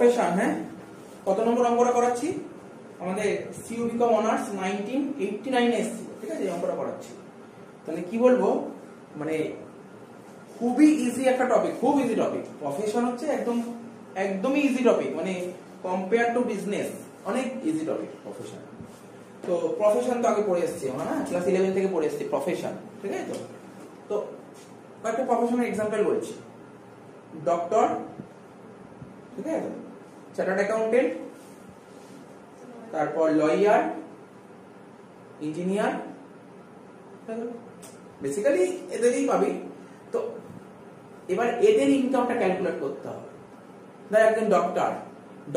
Profession, হ্যাঁ কত নম্বর অঙ্কটা করাচ্ছি? আমাদের সিইউ বিকম অনার্স 1989 এসেছিল, ঠিক আছে, এই অঙ্কটা করাচ্ছি। তাহলে কি বলবো, মানে খুবই ইজি একটা টপিক, খুব ইজি টপিক। প্রফেশন হচ্ছে একদমই ইজি টপিক, মানে কম্পেয়ার টু বিজনেস অনেক ইজি টপিক প্রফেশন। তো প্রফেশন তো আগে পড়ে এসেছি আমরা, না ক্লাস 11 থেকে পড়ে এসেছি প্রফেশন, ঠিক আছে। তো একটা প্রফেশনের এক্সাম্পল বলছি। ডক্টর, ঠিক আছে, চার্টার্ড অ্যাকাউন্টেন্ট, তারপর লয়ার, ইঞ্জিনিয়ার, বেসিক্যালি এদেরই পাবি। তো এবার এদের ইনকামটা ক্যালকুলেট করতে হবে। ধর একজন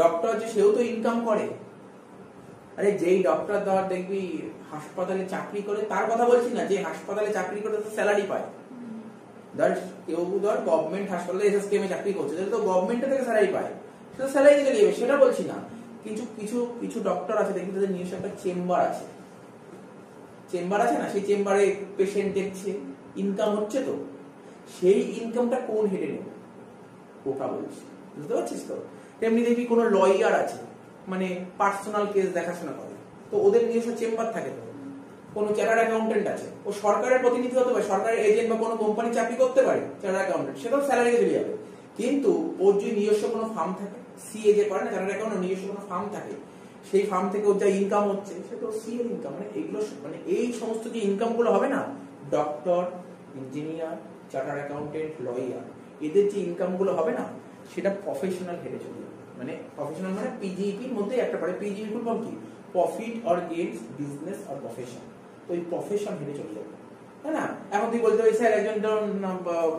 ডক্টর যে সেও তো ইনকাম করে। আরে যেই ডক্টর ধর দেখবি হাসপাতালে চাকরি করে, তার কথা বলছি না, যে হাসপাতালে চাকরি করে তো স্যালারি পায়। ধর কেউ ধর গভর্নমেন্ট হাসপাতালে এসএসকেএম এ চাকরি করছে, তো গভর্নমেন্ট থেকে স্যালারি পায়, সেটা স্যালারি থেকে দিবে, সেটা বলছি না। কিছু ডক্টর আছে দেখবি তাদের নিজস্ব একটা চেম্বার আছে না, সেই চেম্বারে পেশেন্ট দেখছে, ইনকাম হচ্ছে। তো সেই ইনকামটা কোন হেডে নেবে ওটা বলছি, বুঝতে পারছিস তো? তেমনি দেখবি কোনো লয়ার আছে, মানে পার্সোনাল কেস দেখাশোনা করে, তো ওদের নিজস্ব চেম্বার থাকে। তো কোনো চার্টার্ড অ্যাকাউন্টেন্ট আছে, ও সরকারের প্রতিনিধি হতে পারে, সরকারের এজেন্ট বা কোনো কোম্পানি চাকরি করতে পারে চার্টার্ড অ্যাকাউন্টেন্ট, সেটাও স্যালারিতে চলে যাবে। কিন্তু ওর যদি নিজস্ব কোনো ফার্ম থাকে, সিএ যে করে না চার্টার্ড অ্যাকাউন্টেন্ট, নিজস্ব কোনো ফার্ম থাকে, সেই ফার্ম থেকে ওর যা ইনকাম হচ্ছে সেটা সিএ ইনকাম। মানে এগুলো, মানে এই সমস্ত যে ইনকাম গুলো হবে না, doctor, engineer, chartered accountant, lawyer, এদের যে ইনকাম গুলো হবে না, সেটা প্রফেশনাল হেডে চলে যাবে। মানে প্রফেশনাল মানে পিজিইপির মধ্যে একটা পড়ে, পিজিইপি ফুল ফর্ম কি? Profit or gains business or profession. তো এই প্রফেশন হেডে চলে যাবে, তাই না? এখন তুই বলতে পারিস স্যার একজন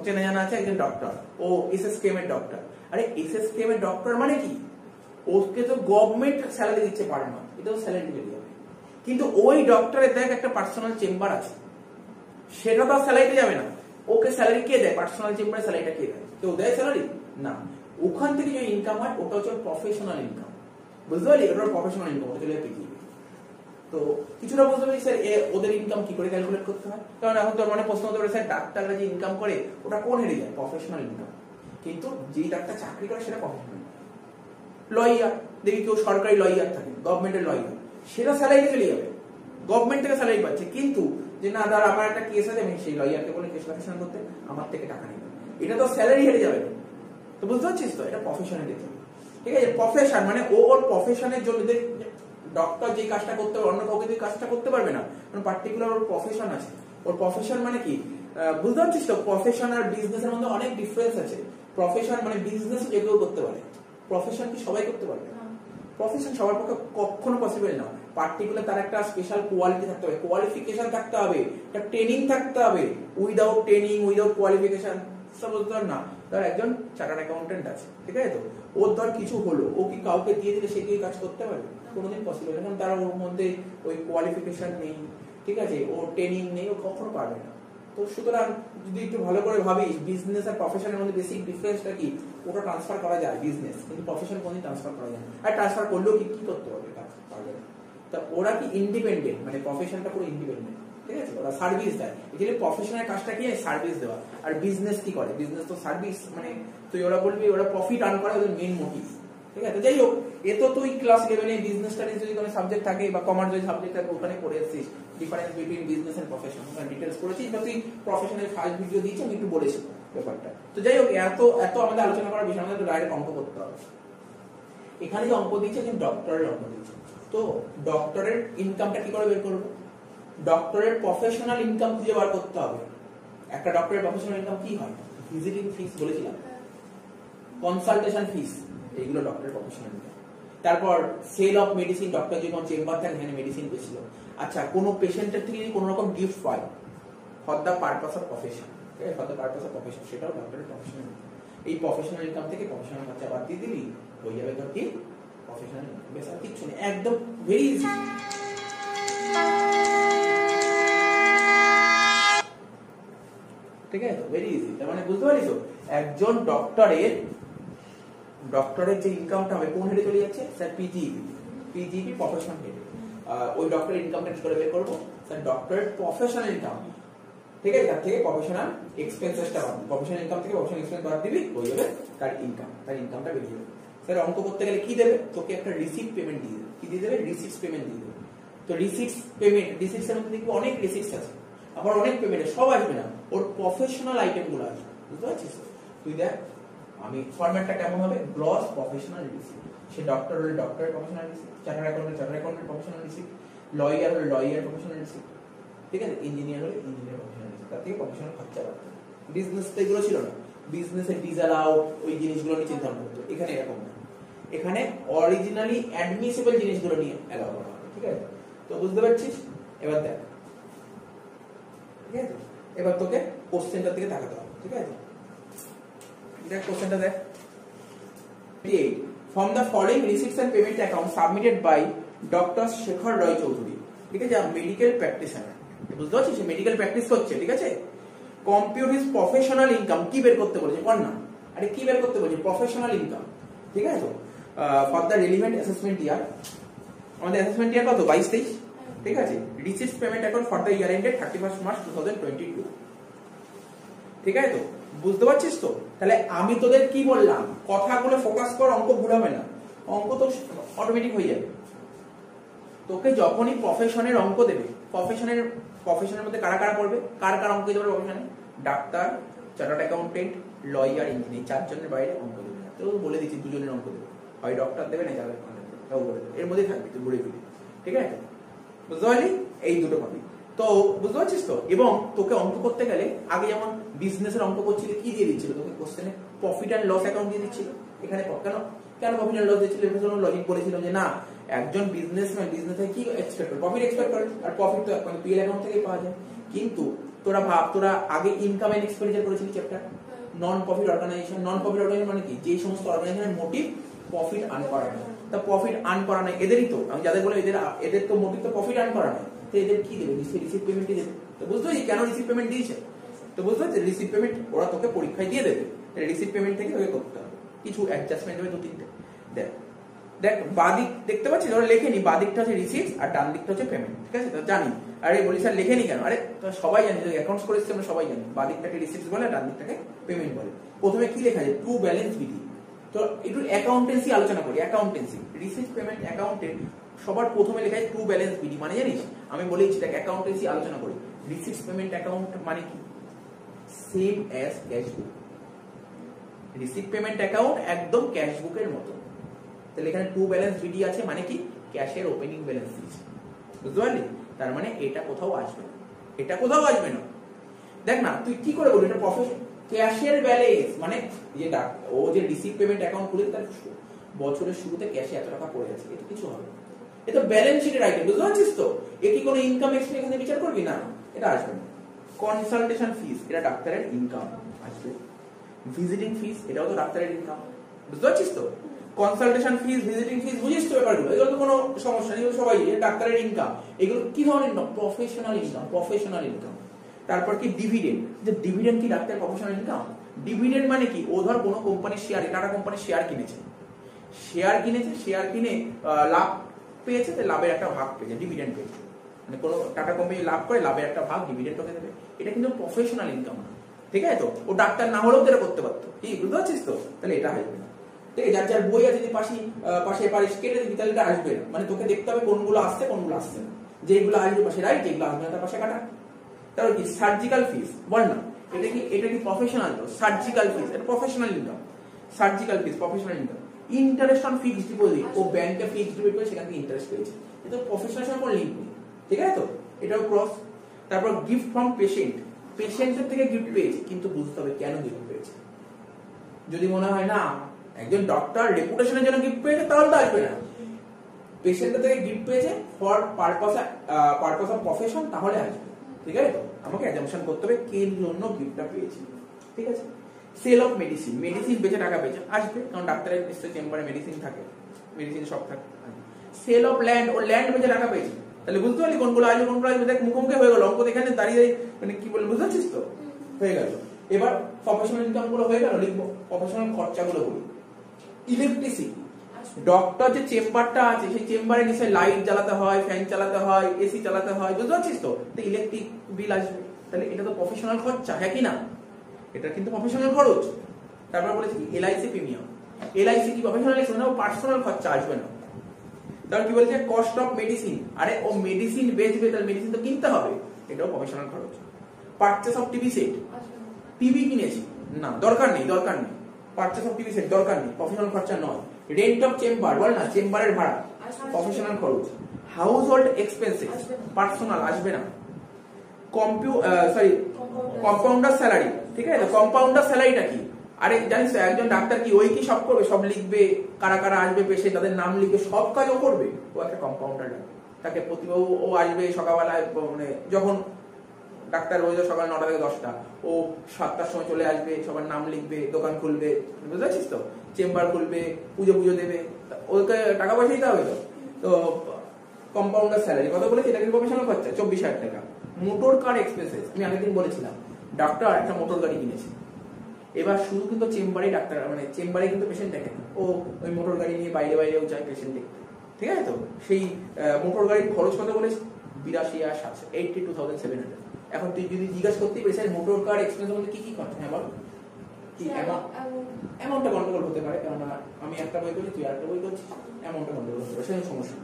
চেনা জানা আছে একজন ডক্টর, ও এসএসকেএম এর ডক্টর। আরে এসএসকেএম এর ডক্টর মানে কি? ওকে তো গভর্নমেন্ট স্যালারি দিচ্ছে পার মান্থ, এটাও স্যালারি চলে যাবে। কিন্তু ওই ডক্টরের দেখ একটা পার্সোনাল চেম্বার আছে, সেটা তো স্যালারিতে যাবে না। ওকে স্যালারি কে দেয়? পার্সোনাল চেম্বারে স্যালারিটা কে দেয়? কেউ দেয় স্যালারি? না। ওখান থেকে যে ইনকাম হয় ওটা হচ্ছে প্রফেশনাল ইনকাম, বুঝতে পারলি? ওটা প্রফেশনাল ইনকাম, ওটা চলে যাবে পিজিইপি। তো কিছুটা বুঝতে পারি স্যার ওদের ইনকাম কি করে ক্যালকুলেট করতে হয়। কারণ এখন তোর মানে প্রশ্ন হতে পারে স্যার ডাক্তাররা যে ইনকাম করে ওটা কোন হেডে যায়? Professional income. কিন্তু যে ডাক্তার চাকরি করে সেটা প্রফেশনাল। লয়ার দেখি কেউ সরকারি লয়ার থাকে, গভর্নমেন্টের লয়ার, সেটা স্যালারিতে চলে যাবে, গভর্নমেন্ট থেকে স্যালারি পাচ্ছে। কিন্তু যে না ধর আমার একটা কেস আছে, আমি সেই লয়ারকে বলে কেস প্রফেশন করতে, আমার থেকে টাকা নেবে, এটা তো স্যালারি হেডে যাবে। তো বুঝতে পারছিস তো? এটা প্রফেশন হেডে যাবে, ঠিক আছে। প্রফেশন মানে ওর প্রফেশনের জন্য, ডক্টর যে কাজটা করতে পারবে অন্য কাউকে দিয়ে কাজটা করতে পারবে না, কারণ পার্টিকুলার ওর প্রফেশন আছে। ওর প্রফেশন মানে কি বুঝতে পারছিস তো? প্রফেশন আর বিজনেসের মধ্যে অনেক ডিফারেন্স আছে। প্রফেশন মানে বিজনেস যে কেউ করতে পারে, প্রফেশন কি সবাই করতে পারবে? প্রফেশন সবার পক্ষে কখনো পসিবল না। পার্টিকুলার তার একটা স্পেশাল কোয়ালিটি থাকতে হবে, কোয়ালিফিকেশন থাকতে হবে, একটা ট্রেনিং থাকতে হবে। Without training, without qualification suppose ধর না, ধর একজন চার্টার্ড অ্যাকাউন্টেন্ট আছে, ঠিক আছে, তো ওর ধর কিছু হলো, ও কি কাউকে দিয়ে দিলে সে কি কাজ করতে পারবে? কোনোদিন পসিবল না, কারণ তার ওর মধ্যে ওই কোয়ালিফিকেশন নেই, ঠিক আছে, ওর ট্রেনিং নেই, ও কখনো পারবে না। তো সুতরাং যদি একটু ভালো করে ভাবিস, বিজনেস আর প্রফেশনের মধ্যে বেসিক ডিফারেন্সটা কি? ওটা ট্রান্সফার করা যায় বিজনেস, কিন্তু প্রফেশন কোনোদিন ট্রান্সফার করা যায় না। আর ট্রান্সফার করলেও কি করতে হবে? পারবে না। তা ওরা কি ইন্ডিপেন্ডেন্ট, মানে প্রফেশনটা পুরো ইন্ডিপেন্ডেন্ট, ঠিক আছে, ওরা সার্ভিস দেয়। এখানে প্রফেশনের কাজটা কি? সার্ভিস দেওয়া। আর বিজনেস কি করে? বিজনেস তো সার্ভিস, মানে তুই ওরা বলবি ওরা প্রফিট আর্ন করে, ওদের মেইন মোটিভ, ঠিক আছে। যাই হোক, এ তো তুই ক্লাস 11 এ বিজনেস স্টাডিজ যদি কোনো সাবজেক্ট থাকে বা কমার্স যদি সাবজেক্ট থাকে ওখানে পড়ে এসেছিস difference between business and profession, ওখানে ডিটেইলস পড়েছিস, বা তুই প্রফেশনের ফার্স্ট ভিডিও দিয়েছিস, আমি একটু বলেছি ব্যাপারটা। তো যাই হোক, এত আমাদের আলোচনা করার বিষয়, আমাদের ডাইরেক্ট অঙ্ক করতে হবে। এখানে যে অঙ্ক দিচ্ছে কিন্তু ডক্টরের অঙ্ক দিচ্ছে। তো ডক্টরের ইনকামটা কি করে বের করবো? ডক্টরের প্রফেশনাল ইনকাম খুঁজে বার করতে হবে। একটা ডক্টরের প্রফেশনাল ইনকাম কি হয়? ভিজিটিং ফিস বলেছিলাম, কনসালটেশন ফিস, এইগুলো ডক্টরের প্রফেশনাল ইনকাম। তারপর সেল অফ মেডিসিন, ডক্টর যখন চেম্বার থাকে এখানে মেডিসিন বেছিল। আচ্ছা, কোনো পেশেন্টের থেকে যদি কোনো রকম গিফট পায় for the purpose of profession, for the purpose of profession, সেটাও ডক্টরের প্রফেশনাল ইনকাম। এই প্রফেশনাল ইনকাম থেকে প্রফেশনাল খরচা বাদ দিয়ে দিবি, হয়ে যাবে তোর কি? Professional income. বেশ আর কিচ্ছু নেই, একদম ভেরি ইজি, ঠিক আছে, ভেরি ইজি। তার মানে বুঝতে পারিস, একজন ডক্টরের যে ইনকামটা হবে কোন হেডে চলে যাচ্ছে? স্যার পিজিইপি প্রফেশনাল হেডে। ওই ডক্টরের ইনকামটা কি করে বের করবো? স্যার ডক্টরের প্রফেশনাল ইনকাম, ঠিক আছে, তার থেকে প্রফেশনাল এক্সপেন্সেসটা বাদ, প্রফেশনাল ইনকাম থেকে প্রফেশনাল এক্সপেন্স বাদ দিবি, হয়ে যাবে তার ইনকামটা বেরিয়ে যাবে। স্যার অঙ্ক করতে গেলে কি দেবে? তোকে একটা রিসিপ্ট পেমেন্ট দিয়ে দেবে। কি দিয়ে দেবে? রিসিপ্ট পেমেন্ট দিয়ে দেবে। তো রিসিপ্ট পেমেন্ট, রিসিপ্টের মধ্যে দেখবি অনেক রিসিপ্ট আছে, আবার অনেক পেমেন্ট, সব আসবে না, ওর প্রফেশনাল আইটেম গুলো আসবে। বুঝতে পারছিস? তুই দেখ আমি ফরম্যাটটা কেমন হবে, গ্রস প্রফেশনাল রিসিপ্ট। সে ডক্টর হলে ডক্টরের professional receipt, chartered accountant chartered accountant professional receipt, lawyer হলে লয়ার প্রফেশনাল রিসিপ্ট, ঠিক আছে, ইঞ্জিনিয়ার হলে ইঞ্জিনিয়ার প্রফেশনাল রিসিপ্ট। তার থেকে প্রফেশনাল খরচা বাড়বে। বিজনেস তো এগুলো ছিল না, বিজনেসে ডিজাল আউট ওই জিনিসগুলো নিয়ে চিন্তা করতো, এখানে এরকম না, এখানে অরিজিনালি অ্যাডমিসিবল জিনিসগুলো নিয়ে অ্যালাউ করা হবে। ঠিক আছে, তো বুঝতে পারছিস? এবার দেখ, ঠিক আছে, এবার তোকে কোশ্চেনটার দিকে তাকাতে হবে। ঠিক আছে, দেখ কোশ্চেনটা দেখ। From the following receipts and payment accounts submitted by Dr. Shekhar Roy Choudhury, ঠিক আছে, মেডিকেল প্র্যাকটিশনার, বুঝতে পারছিস? মেডিকেল প্র্যাকটিস করছে, ঠিক আছে। কম্পিউট হিজ প্রফেশনাল ইনকাম, কি বের করতে বলেছে পড় না, আরে কি বের করতে বলেছে? প্রফেশনাল ইনকাম, ঠিক আছে। তো ফর দ্য রিলিভেন্ট অ্যাসেসমেন্ট ইয়ার, আমাদের অ্যাসেসমেন্ট ইয়ার কত? 22-23, ঠিক আছে। Receipt payment account for the year ended 31 March 2022, ঠিক আছে। তো বুঝতে পারছিস তো? তাহলে আমি তোদের কি বললাম, কথাগুলো ফোকাস কর, অঙ্ক ভুল হবে না, অঙ্ক তো অটোমেটিক হয়ে যাবে। তোকে যখনই প্রফেশনের অঙ্ক দেবে, প্রফেশনের মধ্যে কারা কারা পড়বে, কার কার অঙ্ক দিতে পারবে প্রফেশনে? Doctor, chartered accountant, lawyer, engineer, চারজনের বাইরে অঙ্ক দেবে না। তো বলে দিচ্ছি দুজনের অঙ্ক দেবে, হয় ডক্টর দেবে না চার্টার্ড অ্যাকাউন্টেন্ট দেবে, তাও বলে দেবে, এর মধ্যেই থাকবি তুই ঘুরে ফিরে। ঠিক আছে, বুঝতে পারলি? এই দুটো পাবি। তো বুঝতে পারছিস তো? এবং তোকে অঙ্ক করতে গেলে আগে যেমন বিজনেসের অঙ্ক করছিলে, কি দিয়ে দিচ্ছিল তোকে কোশ্চেনে? প্রফিট অ্যান্ড লস অ্যাকাউন্ট দিয়ে দিচ্ছিল। এখানে কেন প্রফিট অ্যান্ড লস দিচ্ছিল? এর জন্য লজিক বলেছিল যে না, একজন বিজনেসম্যান বিজনেস থেকে কি এক্সপেক্ট করে? প্রফিট এক্সপেক্ট করে, আর প্রফিট তো মানে পিএল অ্যাকাউন্ট থেকেই পাওয়া যায়। কিন্তু তোরা ভাব, তোরা আগে ইনকাম এন্ড এক্সপেন্ডিচার করেছিলি chapter. Non profit organisation, non profit organisation মানে কি? যে সমস্ত অর্গানাইজেশনের মোটিভ প্রফিট আর্ন করা নয়। তা প্রফিট আর্ন করা নয় এদেরই তো, আমি যাদের বলে এদের তো মোটিভ তো প্রফিট আর্ন করা নয়, তো এদের কি দেবে? রিসিপ্ট পেমেন্টই দেবে। তো বুঝতে পারছি কেন রিসিপ্ট পেমেন্ট দিয়েছে? তো বুঝতে পারছি রিসিপ্ট পেমেন্ট ওরা তোকে পরীক্ষায় দিয়ে দেবে, রিসিপ্ট পেমেন্ট থেকে তোকে করতে হবে, কিছু অ্যাডজাস্টমেন্ট হবে 2-3টে। দেখ বাদিক দেখতে পাচ্ছিস, ওরা লেখেনি, বাদিকটা হচ্ছে রিসিপ্ট আর ডান দিকটা হচ্ছে পেমেন্ট। ঠিক আছে, তো জানি। আরে বলি স্যার লেখেনি কেন? আরে তো সবাই জানি, অ্যাকাউন্টস করেছি আমরা সবাই জানি, বাদিকটাকে রিসিপ্ট বলে, ডান দিকটাকে পেমেন্ট বলে। প্রথমে কি লেখা যায়? ট্রু ব্যালেন্স বিধি। তো একটু অ্যাকাউন্টেন্সি আলোচনা করি। অ্যাকাউন্টেন্সি রিসিপ্ট পেমেন্ট অ্যাকাউন্টে সবার প্রথমে লেখা যায় ট্রু ব্যালেন্স বিধি। মানে জানিস, আমি বলেছি দেখ অ্যাকাউন্টেন্সি আলোচনা করি। রিসিপ্ট পেমেন্ট অ্যাকাউন্ট মানে কি? সেম অ্যাজ ক্যাশ বুক। রিসিপ্ট পেমেন্ট অ্যাকাউন্ট একদম ক্যাশ বুকের মতো। তাহলে এখানে ট্রু ব্যালেন্স বিডি আছে মানে কি? ক্যাশের ওপেনিং ব্যালেন্স দিয়েছে। বুঝতে পারলি? তার মানে এটা কোথাও আসবে না, এটা কোথাও আসবে না। দেখ না, তুই কি করে বলবি এটা প্রফেশন? ক্যাশের ব্যালেন্স মানে ও যে রিসিপ্ট পেমেন্ট অ্যাকাউন্ট খুলে তার বছরের শুরুতে ক্যাশে এত টাকা পড়ে আছে, এটা কিছু হবে, এটা ব্যালেন্স শিটের আইটেম। বুঝতে পারছিস তো? এ কি কোনো ইনকাম এক্সপেন্স এখানে বিচার করবি না, এটা আসবে না। কনসালটেশন ফিস, এটা ডাক্তারের ইনকাম আসবে। ভিজিটিং ফিস, এটাও তো ডাক্তারের ইনকাম। বুঝতে পারছিস তো? কনসালটেশন ফিস, ভিজিটিং ফিস, বুঝিস তো ব্যাপারগুলো? এগুলো তো কোনো সমস্যা নেই, সবাই ডাক্তারের ইনকাম। এগুলো কি ধরনের income? Professional income, professional income. তারপর কি ডিভিডেন্ড, যে ডিভিডেন্ড কি ডাক্তার প্রফেশনাল ইনকাম? ডিভিডেন্ড মানে কি? ও ধর কোনো কোম্পানির শেয়ার, টাটা কোম্পানির শেয়ার কিনেছে, শেয়ার কিনে লাভ পেয়েছে, তো লাভের একটা ভাগ পেয়েছে, ডিভিডেন্ড পেয়েছে। মানে কোনো টাটা কোম্পানি লাভ করে লাভের একটা ভাগ ডিভিডেন্ড ওকে দেবে। এটা কিন্তু প্রফেশনাল ইনকাম না। ঠিক আছে, তো ও ডাক্তার না হলেও তো এটা করতে পারতো। কি বুঝতে পারছিস তো? তাহলে এটা আসবে না। ঠিক আছে, যার যার বই আছে যদি পাশে পারিস কেটে দিবি, তাহলে এটা আসবে না। মানে তোকে দেখতে হবে কোনগুলো আসছে কোনগুলো আসছে না। যেগুলো আসবে পাশে রাইট, যেগুলো আসবে না তার পাশে কাটা। তারপর কি সার্জিক্যাল ফিস, বল না, এটা কি প্রফেশনাল? তো সার্জিক্যাল ফিস এটা professional income. Surgical fees professional income. Interest on fixed deposit, ও ব্যাংকে ফিক্সড ডিপোজিট করে সেখান থেকে ইন্টারেস্ট পেয়েছে, এটা প্রফেশনাল সঙ্গে কোনো লিঙ্ক নেই। ঠিক আছে, তো এটাও ক্রস। তারপর গিফট ফ্রম পেশেন্ট, পেশেন্টের থেকে গিফট পেয়েছে, কিন্তু বুঝতে হবে কেন গিফট পেয়েছে। যদি মনে হয় না একজন ডক্টর রেপুটেশনের জন্য গিফট পেয়েছে, তাহলে তো আসবে না। পেশেন্টের থেকে গিফট পেয়েছে ফর পারপাস অফ প্রফেশন, তাহলে আসবে। ঠিক আছে, তো আমাকে অ্যাজাম্পশন করতে হবে কে জন্য গিফটটা পেয়েছি। ঠিক আছে, সেল অফ মেডিসিন, মেডিসিন বেচে টাকা পেয়েছে, আসবে, কারণ ডাক্তারের নিশ্চয়ই চেম্বারে মেডিসিন থাকে, মেডিসিন সব থাকে। সেল অফ ল্যান্ড, ও ল্যান্ড বেচে টাকা পেয়েছে। তাহলে বুঝতে পারলি কোনগুলো আসবে কোনগুলো আসবে? দেখ মুখোমুখি হয়ে গেল অঙ্ক, এখানে দাঁড়িয়ে মানে কি বলে, বুঝতে পারছিস তো? হয়ে গেল। এবার প্রফেশনাল ইনকাম গুলো হয়ে গেল, লিখবো প্রফেশনাল খরচাগুলো বলি। ইলেকট্রিসিটি, ডক্টর যে চেম্বারটা আছে সেই চেম্বারে নিশ্চয়ই লাইট জ্বালাতে হয়, ফ্যান চালাতে হয়, এসি চালাতে হয়, বুঝতে পারছিস তো? তো ইলেকট্রিক বিল আসবে, তাহলে এটা তো প্রফেশনাল খরচা, হ্যাঁ কি না? এটা কিন্তু প্রফেশনাল খরচ। তারপর বলেছি কি এলআইসি প্রিমিয়াম, এলআইসি কি প্রফেশনাল এক্সপেন্স না, পার্সোনাল খরচা আসবে না। তাহলে কি বলছে কস্ট অফ মেডিসিন, আরে ও মেডিসিন বেচবে তাহলে মেডিসিন তো কিনতে হবে, এটাও প্রফেশনাল খরচ। Purchase of TV set, TV কিনেছি না দরকার নেই, পারচেস অফ টিভি সেট দরকার নেই, প্রফেশনাল খরচা নয়। রেন্ট অফ চেম্বার, বল না চেম্বারের ভাড়া, প্রফেশনাল খরচ। হাউস হোল্ড এক্সপেন্সেস, পার্সোনাল আসবে না। কম্পাউন্ডার স্যালারি, ঠিক আছে, কম্পাউন্ডার স্যালারিটা কি? আরে জানিস একজন ডাক্তার কি ওই কি সব করবে, সব লিখবে, কারা কারা আসবে পেশেন্ট তাদের নাম লিখবে, সব কাজ ও করবে? ও একটা কম্পাউন্ডার, তাকে প্রতিবাবু ও আসবে সকালবেলায়, মানে যখন ডাক্তার রোজ সকাল 9টা থেকে 10টা, ও 7টার সময় চলে আসবে, সবার নাম লিখবে, দোকান খুলবে, বুঝতে পারছিস তো, চেম্বার খুলবে, পুজো দেবে, ওকে টাকা পয়সা দিতে হবে। তো কম্পাউন্ডার স্যালারি কত বলেছি, এটা কিন্তু প্রফেশনাল খরচা 24,000 টাকা। মোটর কার এক্সপেন্সেস, আমি আগের দিন বলেছিলাম ডাক্তার একটা মোটর গাড়ি কিনেছে, এবার শুধু কিন্তু চেম্বারে ডাক্তার, মানে চেম্বারে কিন্তু পেশেন্ট দেখে না, ও ওই মোটর গাড়ি নিয়ে বাইরেও যায় পেশেন্ট দেখতে, ঠিক আছে। তো সেই মোটর গাড়ির খরচ কত বলেছে, 82,700, 82,700। এখন তুই যদি জিজ্ঞাসা করতে পারিস মোটর কার এক্সপেন্স মধ্যে কি কি খরচ, হ্যাঁ বল কি অ্যামাউন্টটা গন্ডগোল হতে পারে, কেননা আমি একটা বই করছি তুই আরেকটা বই করছিস, অ্যামাউন্টটা গন্ডগোল হতে পারে, সেই সমস্যা।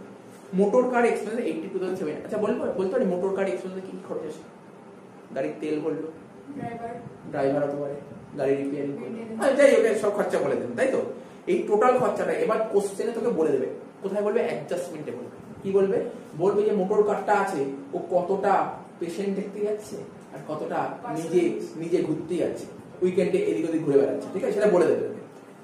Motor car expense 82,700। আচ্ছা বলতে পারি মোটর কার এক্সপেন্স কি কি খরচ আছে? গাড়ির তেল বললো, ড্রাইভার হতে পারে, গাড়ি রিপেয়ারিং, যাই হোক সব খরচা বলে দেবেন, তাই তো। এই টোটাল খরচাটা এবার কোশ্চেনে তোকে বলে দেবে, কোথায় বলবে, অ্যাডজাস্টমেন্টে বলবে। কি বলবে, বলবে যে মোটর কারটা আছে ও কতটা পেশেন্ট দেখতে যাচ্ছে আর কতটা নিজে ঘুরতে যাচ্ছে, উইকেন্ডে এদিক ওদিক ঘুরে বেড়াচ্ছে, ঠিক আছে, সেটা বলে দেবে,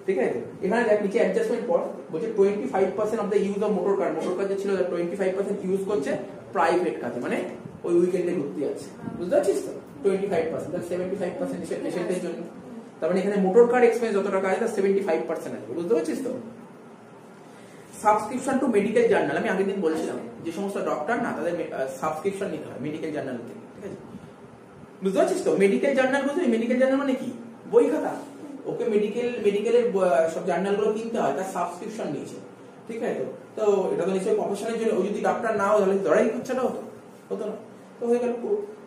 ঠিক আছে। এখানে দেখ নিচে অ্যাডজাস্টমেন্ট পর বলছে 25% of the use of motor car যে ছিল 25% ইউজ করছে প্রাইভেট কাজে, মানে ওই উইকেন্ডে ঘুরতে যাচ্ছে, বুঝতে পারছিস তো। 25%, তাহলে 75% পেশেন্টের জন্য। তার মানে এখানে মোটর কার এক্সপেন্স যত টাকা আছে তার 75% আছে, বুঝতে পারছিস তো। সাবস্ক্রিপশন টু মেডিকেল জার্নাল, আমি আগের দিন বলছিলাম যে সমস্ত ডক্টর না তাদের সাবস্ক্রিপশন নিতে হয় মেডিকেল জার্নাল থেকে, ঠিক আছে, বুঝতে পারছিস তো। মেডিকেল জার্নাল বুঝলি, মেডিকেল জার্নাল মানে কি, বই খাতা, ওকে মেডিকেলের সব জার্নাল গুলো কিনতে হয়, তার সাবস্ক্রিপশন নিয়েছে, ঠিক আছে। তো এটা তো নিশ্চয়ই প্রফেশনের জন্য, ও যদি ডাক্তার না হয় তাহলে ধরাই খরচাটা হতো না, তো হয়ে গেল।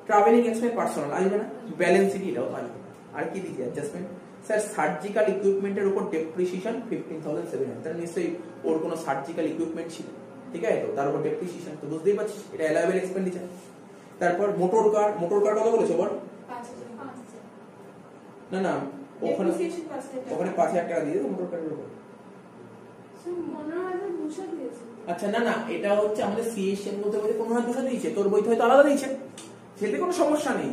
ট্রাভেলিং এক্সপেন্স পার্সোনাল আসবে না, ব্যালেন্স সিটি এটাও আসবে না। আর কি দিচ্ছে অ্যাডজাস্টমেন্ট, স্যার সার্জিক্যাল ইকুইপমেন্টের উপর ডেপ্রিসিয়েশন 15,700, তাহলে নিশ্চয়ই ওর কোনো সার্জিক্যাল ইকুইপমেন্ট ছিল, ঠিক আছে, তো তার উপর ডেপ্রিসিয়েশন, তো বুঝতেই পারছিস এটা অ্যালাউয়েবল এক্সপেন্ডিচার। তারপর মোটর কার কথা বলেছে বল, না ওখানে 5,000 টাকা দিয়ে দেবো মোটর কারের উপর। আচ্ছা না এটা হচ্ছে আমাদের সিএসএম বলতে বলে 15,200 দিয়েছে, তোর বইতে হয়তো আলাদা দিয়েছে, সেটা কোনো সমস্যা নেই,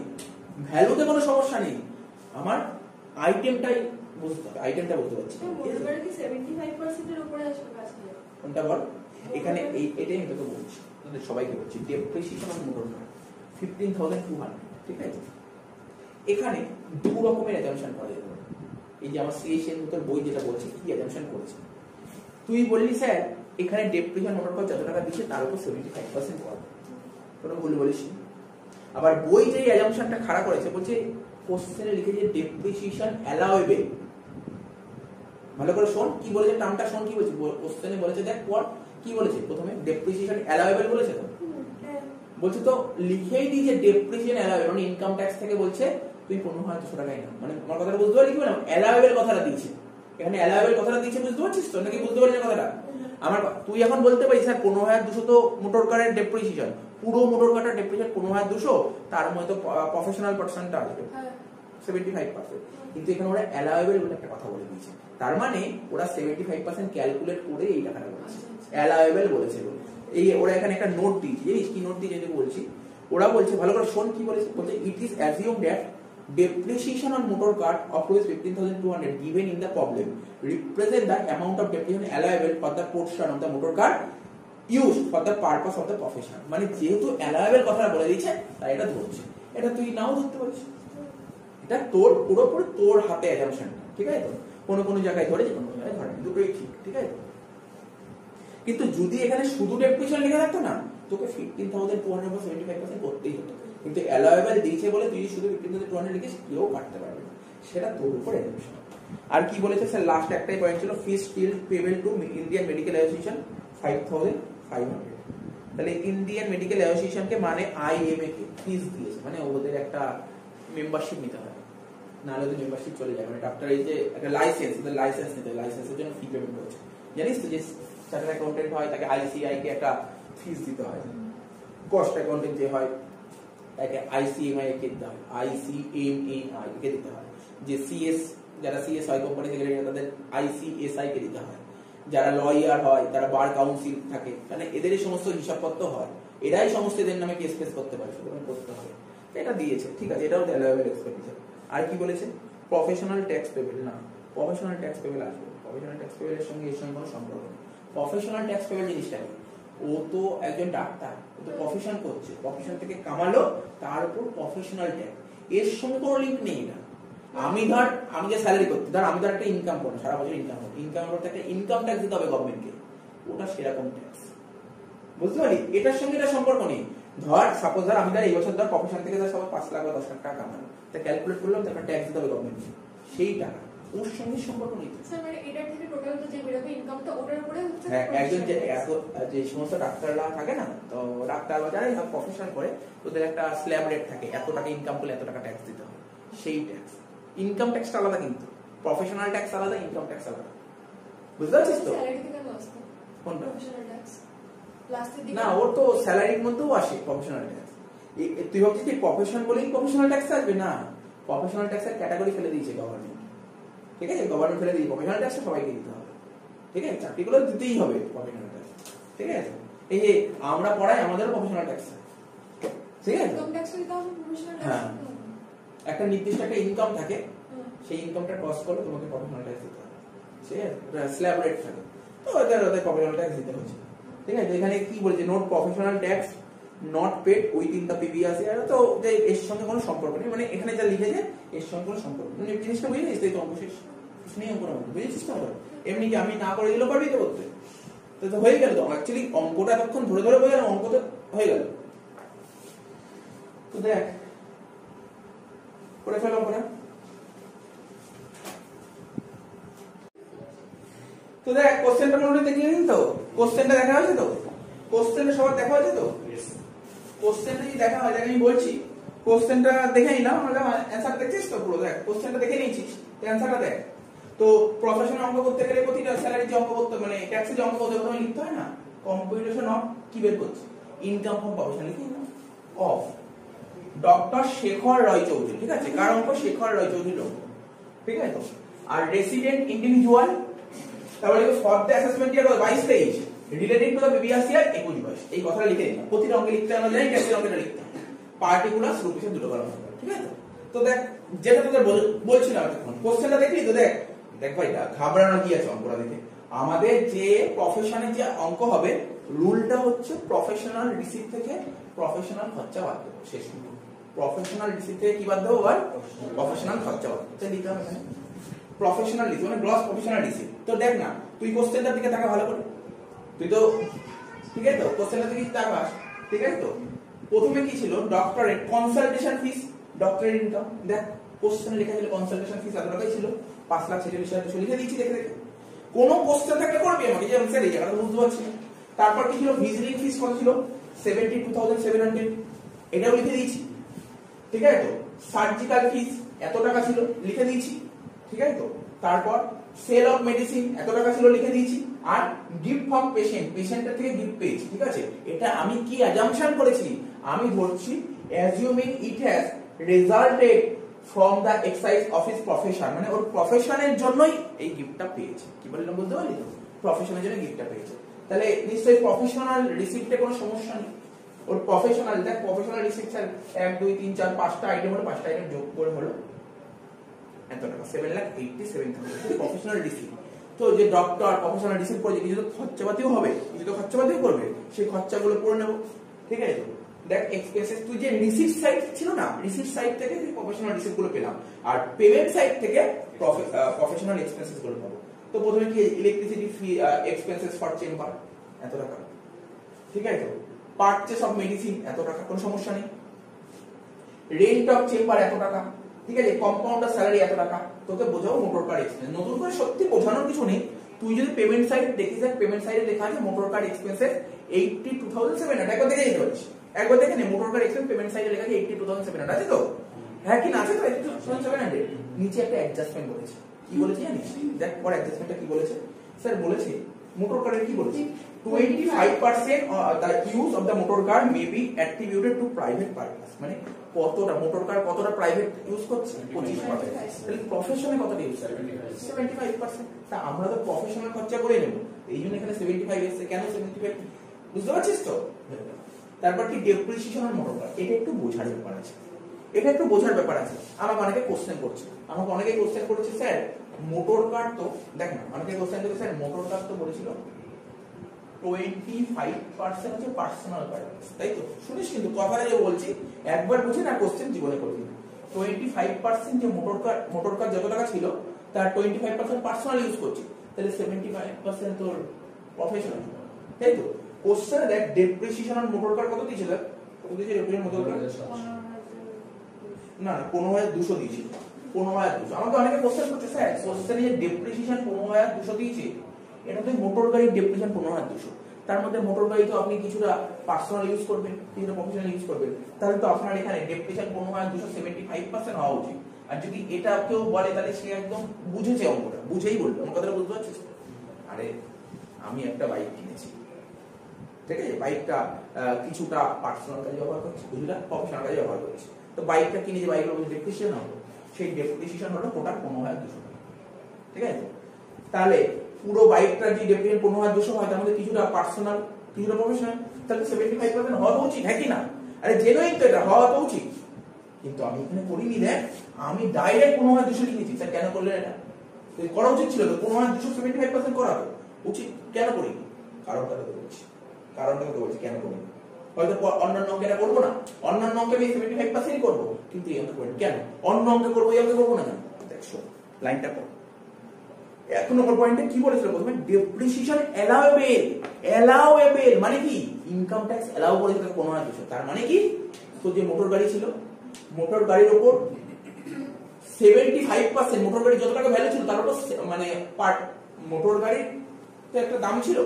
ভ্যালুতে কোনো সমস্যা নেই, আমার আইটেমটাই বুঝতে হবে, আইটেমটা বুঝতে পারছি। কোনটা বল, এখানে এটাই আমি তোকে বলছি, তোদের সবাইকে বলছি, ডেপ্রিসিয়েশন অফ মোটর কার 15,200, ঠিক আছে। এখানে দু রকমের অ্যাজাম্পশন করা যেতে পারে, এই যে আমার সিএসএম তোর বই যেটা বলছে কি অ্যাজাম্পশন করেছে, তুই বললি স্যার এখানে ডেপ্রিসিয়েশন মোটর কার যত টাকা দিচ্ছে তার উপর 75% পাবে, কোনো ভুল বলিস। আবার বই যে অ্যাজাম্পশনটা খাড়া করেছে বলছে কোশ্চেনে লিখেছে ডেপ্রিসিয়েশন অ্যালাউয়েবল, ভালো করে শোন কি বলেছে, টার্মটা শোন কি বলছে কোশ্চেনে, বলেছে দেখ পর কি বলেছে, প্রথমে ডেপ্রিসিয়েশন অ্যালাউয়েবল বলেছে, তো বলছে তো লিখেই দিয়েছে ডেপ্রিসিয়েশন অ্যালাউয়েবল, মানে ইনকাম ট্যাক্স থেকে বলছে তুই 15,200 টাকাই না, মানে আমার কথাটা বুঝতে পারলি কি বললাম, অ্যালাউয়েবল কথাটা দিয়েছে, এখানে অ্যালাউয়েবল কথাটা দিয়েছে, বুঝতে পারছিস তো নাকি বুঝতে পারলি কথাটা আমার। তুই এখন বলতে পারিস স্যার 15,200 তো মোটর কারের ডেপ্রিসিয়েশন, পুরো মোটর কারটার ডেপ্রিসিয়েশন 15,200, তার মধ্যে প্রফেশনাল পার্সনটা আসবে 75%, কিন্তু এখানে ওরা অ্যালাউয়েবল বলে একটা কথা বলে দিয়েছে, তার মানে ওরা 75% ক্যালকুলেট করে এই টাকাটা বলেছে, অ্যালাউয়েবল বলেছে বলে। এই ওরা এখানে একটা নোট দিয়েছে, জানিস কি নোট দিয়ে যেতে বলছি, ওরা বলছে ভালো করে শোন কি বলেছে, বলছে it is assumed that depreciation on motor car of rupees 15,200 given in the problem represent the amount of depreciation allowable for the portion of the motor car used for the purpose of the profession, মানে যেহেতু allowable কথাটা বলে দিয়েছে তাই এটা ধরছে, এটা তুই নাও ধরতে পারিস, এটা তোর পুরোপুরি তোর হাতে অ্যাজাম্পশন, ঠিক আছে, তো কোনো জায়গায় ধরে যে কোনো জায়গায় ধরে দুটোই ঠিক, ঠিক আছে। কিন্তু যদি এখানে শুধু ডেপ্রিসিয়েশন লিখে রাখতো না তোকে 15,200 75% করতেই হতো, কিন্তু অ্যালাউয়েবল দিয়েছে বলে তুই শুধু 15,200 লিখিস কেউ কাটতে পারবে না, সেটা তোর উপর অ্যাজাম্পশন। আর কি বলেছে স্যার, লাস্ট একটাই পয়েন্ট ছিল, fees still payable to Indian medical association 5,500, তাহলে ইন্ডিয়ান মেডিকেল অ্যাসোসিয়েশনকে মানে আইএমএ কে ফিস দিয়েছে, মানে ওদের একটা মেম্বারশিপ নিতে হয়, নাহলে তো মেম্বারশিপ চলে যায়। মানে ডাক্তার এই যে একটা লাইসেন্স, ওদের লাইসেন্স নিতে, লাইসেন্সের জন্য ফি পেমেন্ট করছে। জানিস তো যে চার্টার্ড অ্যাকাউন্টেন্ট হয় তাকে আইসিআই কে একটা ফিস দিতে হয়, কস্ট অ্যাকাউন্টেন্ট যে হয় তাকে আইসিএমআই কে দিতে হয়, আইসিএমএআই কে দিতে হয়, যে সিএস যারা সিএস হয় কোম্পানি সেক্রেটারি তাদের আইসিএসআই কে দিতে হয়, যারা লয়ার হয় তারা বার কাউন্সিল থাকে, মানে এদের এই সমস্ত হিসাবপত্র হয়, এরাই সমস্ত এদের নামে কেস ফেস করতে পারে, সুতরাং করতে হবে। এটা দিয়েছে, ঠিক আছে, এটাও অ্যালাউয়েবল এক্সপেন্ডিচার। আর কি বলেছে? প্রফেশনাল ট্যাক্স পেবেল না, প্রফেশনাল ট্যাক্স পেবেল আসবে, প্রফেশনাল ট্যাক্স পেবেলের সঙ্গে এর সঙ্গে কোনো সম্পর্ক নেই। প্রফেশনাল ট্যাক্স পেবেল জিনিসটা কি? ও তো একজন ডাক্তার, ও তো প্রফেশন করছে, প্রফেশন থেকে কামালো, তার উপর প্রফেশনাল ট্যাক্স, এর সঙ্গে কোনো লিঙ্ক নেই। না আমি যে স্যালারি করছি, আমি একটা ইনকাম করবো, সারা বছর ইনকাম করবো, ইনকাম করতে একটা ইনকাম ট্যাক্স দিতে হবে গভর্নমেন্টকে, ওটা সেরকম ট্যাক্স, বুঝতে পারি? এটার সঙ্গে এটা সম্পর্ক নেই। ধর সাপোজ আমি এই বছর প্রফেশন থেকে 5 লাখ বা 10 লাখ টাকা কামানো, তা ক্যালকুলেট করলাম, তারপর ট্যাক্স দিতে হবে গভর্নমেন্টকে, সেই টাকা ওর সঙ্গে সম্পর্ক নেই। স্যার মানে এটার থেকে টোটাল তো যে বেরোবে ইনকামটা ওটার উপরে হচ্ছে। হ্যাঁ, একজন যে সমস্ত ডাক্তাররা থাকে না, তো ডাক্তার বা যারা প্রফেশন করে ওদের একটা স্ল্যাব রেট থাকে, এত টাকা ইনকাম করলে এত টাকা ট্যাক্স দিতে হবে, সেই ট্যাক্স। ইনকাম ট্যাক্সটা আলাদা, কিন্তু প্রফেশনাল ট্যাক্স আলাদা, ইনকাম ট্যাক্স আলাদা, বুঝতে পারছিস তো? স্যালারি থেকে আসতো কোনটা? প্রফেশনাল ট্যাক্স লাস্টের দিকে না, ওর তো স্যালারির মধ্যেও আসে প্রফেশনাল ট্যাক্স। তুই ভাবছিস কি প্রফেশন বলেই প্রফেশনাল ট্যাক্স আসবে? না, প্রফেশনাল ট্যাক্সের ক্যাটাগরি ফেলে দিয়েছে গভর্নমেন্ট, ঠিক আছে? গভর্নমেন্ট ফেলে দিয়েছে প্রফেশনাল ট্যাক্সটা সবাইকে দিতে হবে, ঠিক আছে? চাকরিগুলো দিতেই হবে প্রফেশনাল ট্যাক্স, ঠিক আছে? এই যে আমরা পড়াই, আমাদেরও প্রফেশনাল ট্যাক্স, ঠিক আছে? ইনকাম ট্যাক্স দিতে হবে, প্রফেশনাল হ্যাঁ, একটা নির্দিষ্ট একটা ইনকাম থাকে, সেই ইনকামটা ক্রস করলে তোমাকে প্রফেশনাল ট্যাক্স দিতে হবে, ঠিক আছে? স্ল্যাব রেট থাকে, তো ওদের প্রফেশনাল ট্যাক্স দিতে হচ্ছে, ঠিক আছে? এখানে কি বলছে? Note professional tax not paid within the previous year, তো যে এর সঙ্গে কোনো সম্পর্ক নেই, মানে এখানে যা লিখেছে এর সঙ্গে কোনো সম্পর্ক নেই। জিনিসটা বুঝে নিস, তাই তো অঙ্ক শেষ, কিছু নেই অঙ্ক, বুঝেছিস তো? এমনি কি আমি না করে দিলেও পারবি তো করতে, তো হয়ে গেল। তো অ্যাকচুয়ালি অঙ্কটা এতক্ষণ ধরে ধরে বোঝালাম, অঙ্ক তো হয়ে গেল। তো দেখ করে ফেলো অঙ্কটা। তো দেখ কোশ্চেনটা মনে দেখে নিন তো, কোশ্চেনটা দেখা হয়েছে তো? কোশ্চেনটা সবার দেখা হয়েছে তো? কোশ্চেনটা যদি দেখা হয়, দেখ আমি বলছি, কোশ্চেনটা দেখে নিলাম আমরা, অ্যানসার দেখছিস তো পুরো? দেখ কোশ্চেনটা দেখে নিয়েছিস, অ্যানসারটা দেখ। তো প্রফেশনাল অঙ্ক করতে গেলে প্রতিটা স্যালারি যে অঙ্ক করতে, মানে ট্যাক্সের যে অঙ্ক করতে প্রথমে লিখতে হয় না, কম্পিউটেশন অফ কি বের করছে? ইনকাম ফ্রম প্রফেশন লিখে নিলাম, অফ ডক্টর শেখর রায় চৌধুরী, ঠিক আছে? কার অঙ্ক? শেখর রায় চৌধুরীর অঙ্ক, ঠিক আছে তো? আর রেসিডেন্ট ইন্ডিভিজুয়াল, তারপরে for the assessment year 22-23 related to the previous ইয়ার 21-22, এই কথাটা লিখে নিলাম। প্রতিটা অঙ্কে লিখতে আমরা জানি, ট্যাক্সের অঙ্কটা লিখতে হয়, পার্টিকুলার রূপে দুটো করা হবে, ঠিক আছে? তো দেখ যেটা তোদের বলছিলাম এখন, কোশ্চেনটা দেখলি তো? দেখ দেখ ভাই, ঘাবড়ানো কি আছে অঙ্কটা দেখে? আমাদের যে প্রফেশনের যে অঙ্ক হবে, রুলটা হচ্ছে প্রফেশনাল রিসিপ্ট থেকে প্রফেশনাল খরচা বাদ দেবো, শেষ। প্রফেশনাল রিসিপ্ট থেকে কি বাদ দেবো? আর প্রফেশনাল খরচা বাদ দেবো, লিখতে হবে এখানে প্রফেশনাল রিসিপ্ট, মানে গ্রস প্রফেশনাল রিসিপ্ট। তো দেখ না, তুই কোশ্চেনটার দিকে তাকা ভালো করে, তুই তো ঠিক আছে তো? কোশ্চেনটার দিকে তাকাস, ঠিক আছে তো? প্রথমে কি ছিল? ডক্টরেট কনসালটেশন ফিস, ডক্টরেট ইনকাম। দেখ কোশ্চেনে লেখা ছিল কনসালটেশন ফিস এত টাকাই ছিল, 5,46,000 লিখে দিয়েছি, দেখে দেখে। কোনো কোশ্চেন থাকলে করবি আমাকে, যে স্যার এই জায়গাটা বুঝতে পারছি না। তারপর কি ছিল? ভিজিটিং ফিস কত ছিল? 72,700, এটাও লিখে দিয়েছি, ঠিক আছে তো? সার্জিক্যাল ফিস এত টাকা ছিল, লিখে দিয়েছি, ঠিক আছে তো? তারপর সেল অফ মেডিসিন এত টাকা ছিল, লিখে দিয়েছি। আর গিফট ফ্রম পেশেন্ট, পেশেন্টের থেকে গিফট পেয়েছি, ঠিক আছে? এটা আমি কি অ্যাজাম্পশন করেছি? আমি ধরছি assuming it has resulted from the excise office profession, মানে ওর প্রফেশনের জন্যই এই গিফটটা পেয়েছে। কি বললাম বুঝতে পারলি তো? প্রফেশনের জন্য গিফটটা পেয়েছে, তাহলে নিশ্চয়ই প্রফেশনাল রিসিপ্টে কোনো সমস্যা নেই। ওর প্রফেশনাল, দেখ প্রফেশনাল রিসিপ্ট স্যার 1 2 3 4 5টা আইটেম হলো, 5টা আইটেম যোগ করে হলো এত টাকা, 7,87,000 প্রফেশনাল রিসিপ্ট। তো যে ডক্টর প্রফেশনাল রিসিপ্ট করেছে, কিছু তো খরচাপাতিও হবে, কিছু তো খরচাপাতিও করবে, সেই খরচাগুলো করে নেব, ঠিক আছে তো? দেখ এক্সপেন্সেস, তুই যে রিসিপ্ট সাইড ছিল না, রিসিপ্ট সাইড থেকে প্রফেশনাল রিসিপ্ট গুলো পেলাম, আর পেমেন্ট সাইড থেকে প্রফেশনাল এক্সপেন্সেস গুলো পাবো। তো প্রথমে কি? Electricity fee expenses for chamber এত টাকা, ঠিক আছে তো? পারচেস অফ মেডিসিন এত টাকা, কোনো সমস্যা নেই। রেন্ট অফ চেম্বার এত টাকা, ঠিক আছে? কম্পাউন্ডার স্যালারি এত টাকা। তোকে বোঝাবো মোটর কার এক্সপেন্স, নতুন করে সত্যি বোঝানোর কিছু নেই। তুই যদি পেমেন্ট সাইড দেখিস, পেমেন্ট সাইডে লেখা আছে মোটর কার এক্সপেন্সেস 82,700, একবার দেখে নিতে পারিস, একবার দেখে নে। মোটর কার এক্সপেন্স পেমেন্ট সাইডে লেখা আছে 82,700, আছে তো? হ্যাঁ কি না আছে তো 8700 নিচে একটা অ্যাডজাস্টমেন্ট বলেছে কি বলেছে জানিস দেখ পর অ্যাডজাস্টমেন্টটা কি বলেছে স্যার বলেছে মোটর কারের কি বলেছে 25% the use of the motor car may be attributed to private purpose মানে কতটা মোটর কার কতটা প্রাইভেট ইউজ করছে 25% তাহলে প্রফেশনে কতটা ইউজ করে 75% তা আমরা তো প্রফেশনাল খরচা করে নেব এই জন্য এখানে 75 এসেছে কেন 75 বুঝতে পারছিস তো তারপর কি ডেপ্রিসিয়েশন অন মোটর কার এটা একটু বোঝার ব্যাপার আছে আমাকে অনেকে কোশ্চেন করছে স্যার মোটর কার তো দেখ না অনেকে কোশ্চেন করে স্যার মোটর কার তো বলেছিল 25% হচ্ছে পার্সোনাল পারপাস তাই তো শুনিস কিন্তু কথাটা যে বলছি একবার বুঝে না কোশ্চেন জীবনে করবি 25% যে মোটর কার যত টাকা ছিল তার 25% পার্সোনাল ইউজ করছি তাহলে 75% তোর প্রফেশনাল তাই তো কোশ্চেনে দেখ ডেপ্রিসিয়েশন অন মোটর কার কত দিয়েছিল কত দিয়েছিল ডেপ্রিসিয়েশন মোটর কার না 15200 দিয়েছিল 15200 আমাকে অনেকে কোশ্চেন করছে স্যার কোশ্চেনে যে ডেপ্রিসিয়েশন 15200 দিয়েছে এটা তো মোটর গাড়ির ডেপ্রিসিয়েশন 15200 তার মধ্যে মোটর গাড়ি তো আপনি কিছুটা পার্সোনাল ইউজ করবেন কিছুটা প্রফেশনাল ইউজ করবেন তাহলে তো আপনার এখানে ডেপ্রিসিয়েশন 15275% হওয়া উচিত আর যদি এটা কেউ বলে তাহলে সে একদম বুঝেছে অঙ্কটা বুঝেই বলবে আমার কথাটা বুঝতে পারছিস আরে আমি একটা বাইক কিনেছি ঠিক আছে বাইকটা কিছুটা পার্সোনাল কাজে ব্যবহার করছি কিছুটা প্রফেশনাল কাজে ব্যবহার করছি তো বাইকটা কিনে যে বাইকের মধ্যে ডেপ্রিসিয়েশন হলো সেই ডেপ্রিসিয়েশন হলো টোটাল 15200 ঠিক আছে তাহলে পুরো বাইকটা যে ডেপ্রিসিয়েশন 15200 হয় তার মধ্যে কিছুটা পার্সোনাল কিছুটা প্রফেশনাল তাহলে 75% হওয়া উচিত হ্যাঁ কি না আরে জেনুইন তো এটা হওয়া তো উচিত কিন্তু আমি এখানে করিনি দেখ আমি ডাইরেক্ট 15200 লিখেছি স্যার কেন করলেন এটা করা উচিত ছিল তো 15200 75% করা উচিত কেন করিনি কারণটা তো বলছি কেন করিনি হয়তো অন্যান্য অঙ্কে এটা করবো না অন্যান্য অঙ্কে আমি 75% করবো কিন্তু এই অঙ্কে করবো কেন অন্য অঙ্কে করবো এই অঙ্কে করবো না কেন দেখো লাইনটা পড়ো 1 নম্বর পয়েন্টে কি বলেছিল প্রথমে ডেপ্রিসিয়েশন অ্যালাউয়েবল মানে কি ইনকাম ট্যাক্স অ্যালাউ করেছিল 15200 তার মানে কি তো যে মোটর গাড়ি ছিল মোটর গাড়ির উপর 75% মোটর গাড়ি যত টাকা ভ্যালু ছিল তার উপর মানে মোটর গাড়ির তো একটা দাম ছিল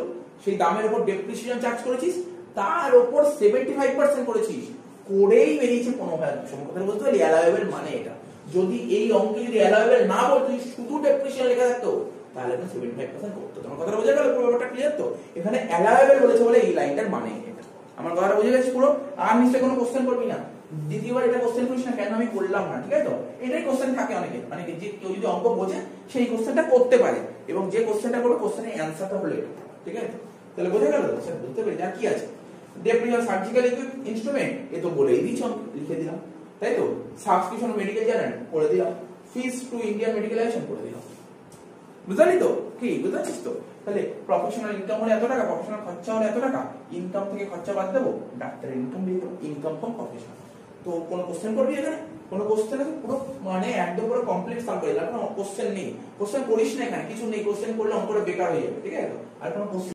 সেই দামের উপর ডেপ্রিসিয়েশন চার্জ করেছিস তার উপর 75% করেছিস করেই বেরিয়েছে 15200 কথা বলতে পারলি অ্যালাউয়েবল মানে এটা যদি এই অঙ্কে যদি অ্যালাউয়েবল না বলতো শুধু ডেপ্রিসিয়েশন লেখা থাকতো তাহলে তো 75% করতো তোমার কথাটা বোঝা গেল পুরো ব্যাপারটা ক্লিয়ার তো এখানে অ্যালাউয়েবল বলেছে বলে এই লাইনটার মানে এটা আমার কথাটা বুঝে গেছিস পুরো আর নিশ্চয়ই কোনো কোশ্চেন করবি না দ্বিতীয়বার এটা কোশ্চেন করিস না কেন আমি করলাম না ঠিক আছে তো এটাই কোশ্চেন থাকে অনেকে যে কেউ যদি অঙ্ক বোঝে সেই কোশ্চেনটা করতে পারে এবং যে কোশ্চেনটা করবে কোশ্চেনের অ্যানসারটা হলো ঠিক আছে তাহলে বোঝা গেল তো স্যার বুঝতে পেরেছি আর কি আছে ডেপ্রিসিয়েশন সার্জিক্যাল ইনস্ট্রুমেন্ট এ তো বলেই দিয়েছি লিখে দিলাম তাই তো সাবস্ক্রিপশন মেডিকেল জার্নাল করে দিলাম ফিস টু ইন্ডিয়ান মেডিকেল অ্যাসোসিয়েশন করে দিলাম বুঝলি তো কি বুঝতে পারছিস তো তাহলে প্রফেশনাল ইনকাম হলে এত টাকা প্রফেশনাল খরচা হলে এত টাকা ইনকাম থেকে খরচা বাদ দেবো ডাক্তারের ইনকাম দিয়ে দেবো ইনকাম ফ্রম প্রফেশনাল তো কোনো কোশ্চেন করবি এখানে কোনো কোশ্চেন আছে পুরো মানে একদম পুরো কমপ্লিট সলভ করে দিলাম কোনো কোশ্চেন নেই কোশ্চেন করিস না এখানে কিছু নেই কোশ্চেন করলে অঙ্কটা বেকার হয়ে যাবে ঠিক আছে আর কোনো